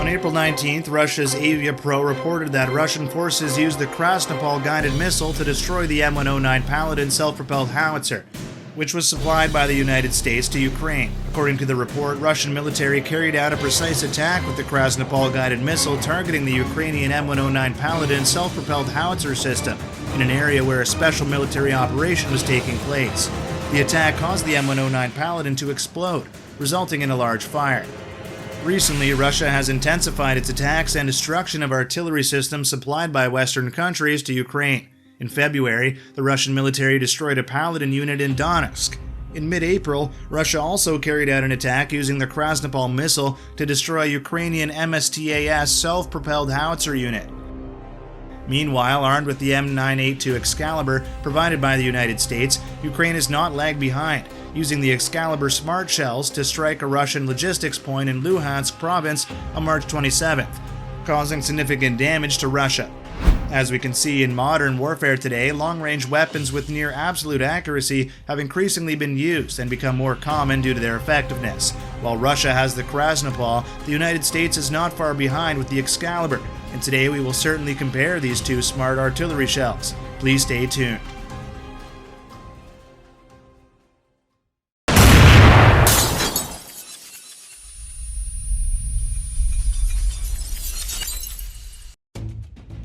On April 19th, Russia's Avia Pro reported that Russian forces used the Krasnopol guided missile to destroy the M109 Paladin self-propelled howitzer, which was supplied by the United States to Ukraine. According to the report, Russian military carried out a precise attack with the Krasnopol guided missile targeting the Ukrainian M109 Paladin self-propelled howitzer system in an area where a special military operation was taking place. The attack caused the M109 Paladin to explode, resulting in a large fire. Recently, Russia has intensified its attacks and destruction of artillery systems supplied by Western countries to Ukraine. In February, the Russian military destroyed a Paladin unit in Donetsk. In mid-April, Russia also carried out an attack using the Krasnopol missile to destroy a Ukrainian MSTAS self-propelled howitzer unit. Meanwhile, armed with the M982 Excalibur provided by the United States, Ukraine has not lagged behind, using the Excalibur smart shells to strike a Russian logistics point in Luhansk province on March 27th, causing significant damage to Russia. As we can see in modern warfare today, long-range weapons with near absolute accuracy have increasingly been used and become more common due to their effectiveness. While Russia has the Krasnopol, the United States is not far behind with the Excalibur, and today we will certainly compare these two smart artillery shells. Please stay tuned.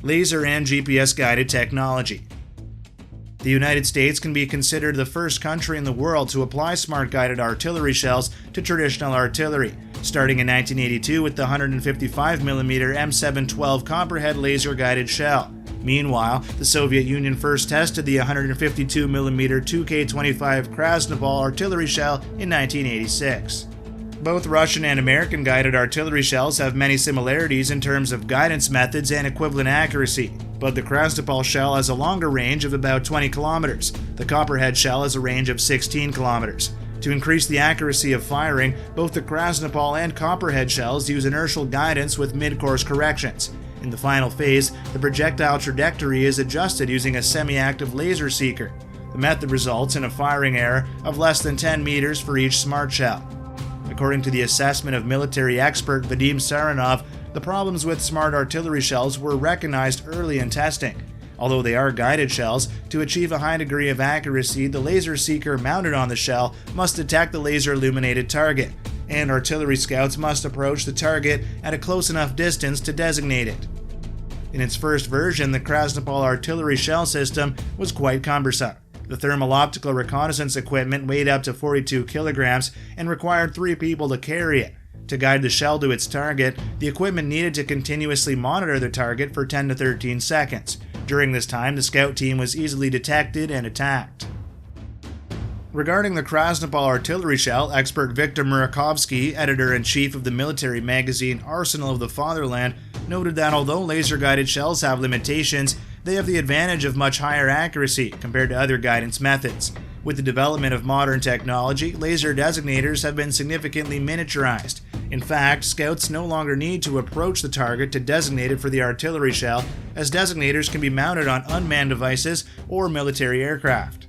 Laser and GPS-guided technology. The United States can be considered the first country in the world to apply smart-guided artillery shells to traditional artillery, starting in 1982 with the 155mm M712 Copperhead laser-guided shell. Meanwhile, the Soviet Union first tested the 152mm 2K25 Krasnopol artillery shell in 1986. Both Russian and American guided artillery shells have many similarities in terms of guidance methods and equivalent accuracy, but the Krasnopol shell has a longer range of about 20 kilometers. The Copperhead shell has a range of 16 kilometers. To increase the accuracy of firing, both the Krasnopol and Copperhead shells use inertial guidance with mid-course corrections. In the final phase, the projectile trajectory is adjusted using a semi-active laser seeker. The method results in a firing error of less than 10 meters for each smart shell. According to the assessment of military expert Vadim Saranov, the problems with smart artillery shells were recognized early in testing. Although they are guided shells, to achieve a high degree of accuracy, the laser seeker mounted on the shell must detect the laser-illuminated target, and artillery scouts must approach the target at a close enough distance to designate it. In its first version, the Krasnopol artillery shell system was quite cumbersome. The thermal optical reconnaissance equipment weighed up to 42 kilograms and required 3 people to carry it. To guide the shell to its target, the equipment needed to continuously monitor the target for 10 to 13 seconds. During this time, the scout team was easily detected and attacked. Regarding the Krasnopol artillery shell, expert Viktor Murakovsky, editor-in-chief of the military magazine Arsenal of the Fatherland, noted that although laser-guided shells have limitations, they have the advantage of much higher accuracy compared to other guidance methods. With the development of modern technology, laser designators have been significantly miniaturized. In fact, scouts no longer need to approach the target to designate it for the artillery shell, as designators can be mounted on unmanned devices or military aircraft.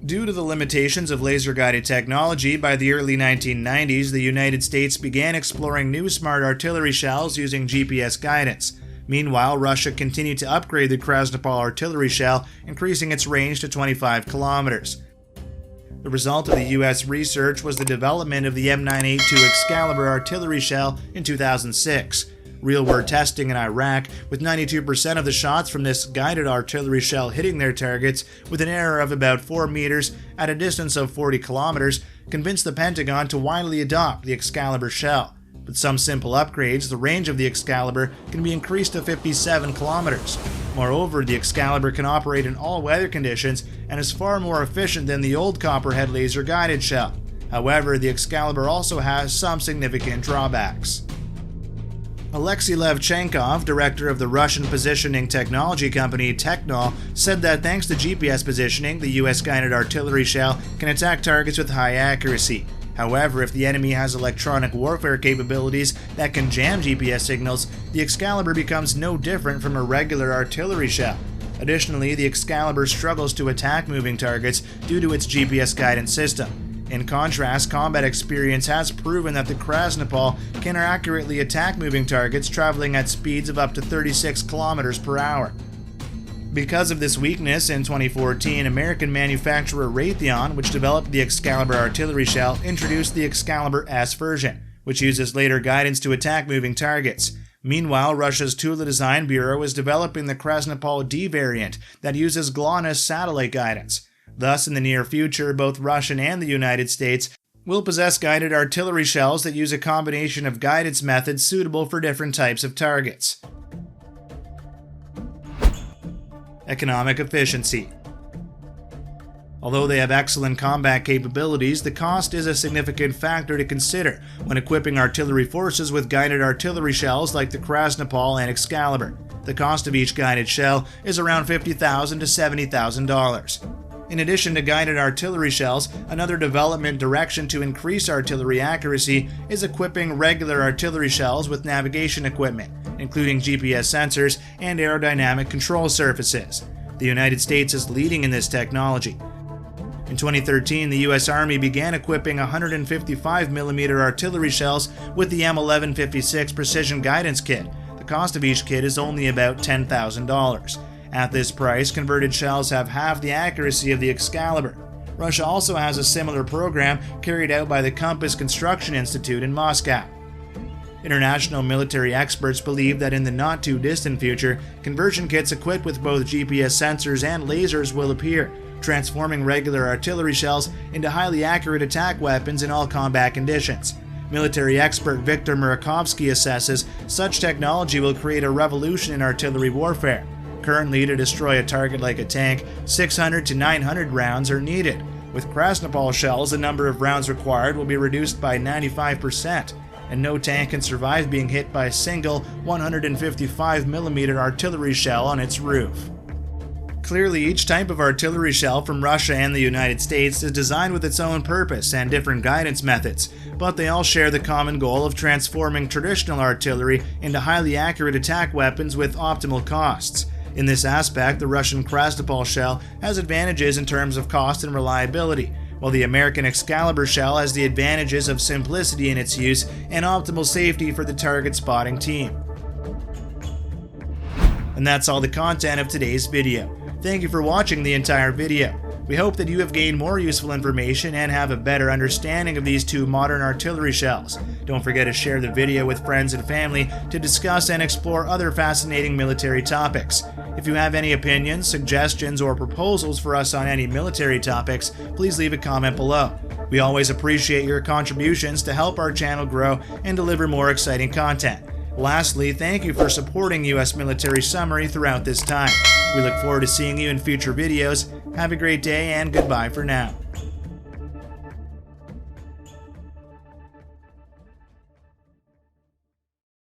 Due to the limitations of laser-guided technology, by the early 1990s, the United States began exploring new smart artillery shells using GPS guidance. Meanwhile, Russia continued to upgrade the Krasnopol artillery shell, increasing its range to 25 kilometers. The result of the U.S. research was the development of the M982 Excalibur artillery shell in 2006. Real-world testing in Iraq, with 92% of the shots from this guided artillery shell hitting their targets with an error of about 4 meters at a distance of 40 kilometers, convinced the Pentagon to widely adopt the Excalibur shell. With some simple upgrades, the range of the Excalibur can be increased to 57 kilometers. Moreover, the Excalibur can operate in all weather conditions and is far more efficient than the old Copperhead laser-guided shell. However, the Excalibur also has some significant drawbacks. Alexei Levchenkov, director of the Russian positioning technology company Technol, said that thanks to GPS positioning, the US guided artillery shell can attack targets with high accuracy. However, if the enemy has electronic warfare capabilities that can jam GPS signals, the Excalibur becomes no different from a regular artillery shell. Additionally, the Excalibur struggles to attack moving targets due to its GPS guidance system. In contrast, combat experience has proven that the Krasnopol can accurately attack moving targets traveling at speeds of up to 36 kilometers per hour. Because of this weakness, in 2014, American manufacturer Raytheon, which developed the Excalibur artillery shell, introduced the Excalibur S version, which uses later guidance to attack moving targets. Meanwhile, Russia's Tula Design Bureau is developing the Krasnopol D variant that uses GLONASS satellite guidance. Thus, in the near future, both Russia and the United States will possess guided artillery shells that use a combination of guidance methods suitable for different types of targets. Economic efficiency. Although they have excellent combat capabilities, the cost is a significant factor to consider when equipping artillery forces with guided artillery shells like the Krasnopol and Excalibur. The cost of each guided shell is around $50,000 to $70,000. In addition to guided artillery shells, another development direction to increase artillery accuracy is equipping regular artillery shells with navigation equipment, including GPS sensors and aerodynamic control surfaces. The United States is leading in this technology. In 2013, the U.S. Army began equipping 155mm artillery shells with the M1156 Precision Guidance Kit. The cost of each kit is only about $10,000. At this price, converted shells have half the accuracy of the Excalibur. Russia also has a similar program carried out by the Compass Construction Institute in Moscow. International military experts believe that in the not-too-distant future, conversion kits equipped with both GPS sensors and lasers will appear, transforming regular artillery shells into highly accurate attack weapons in all combat conditions. Military expert Viktor Murakovsky assesses such technology will create a revolution in artillery warfare. Currently, to destroy a target like a tank, 600 to 900 rounds are needed. With Krasnopol shells, the number of rounds required will be reduced by 95%, and no tank can survive being hit by a single 155mm artillery shell on its roof. Clearly, each type of artillery shell from Russia and the United States is designed with its own purpose and different guidance methods, but they all share the common goal of transforming traditional artillery into highly accurate attack weapons with optimal costs. In this aspect, the Russian Krasnopol shell has advantages in terms of cost and reliability, while the American Excalibur shell has the advantages of simplicity in its use and optimal safety for the target spotting team. And that's all the content of today's video. Thank you for watching the entire video. We hope that you have gained more useful information and have a better understanding of these two modern artillery shells. Don't forget to share the video with friends and family to discuss and explore other fascinating military topics. If you have any opinions, suggestions, or proposals for us on any military topics, please leave a comment below. We always appreciate your contributions to help our channel grow and deliver more exciting content. Lastly, thank you for supporting U.S. Military Summary throughout this time. We look forward to seeing you in future videos. Have a great day and goodbye for now.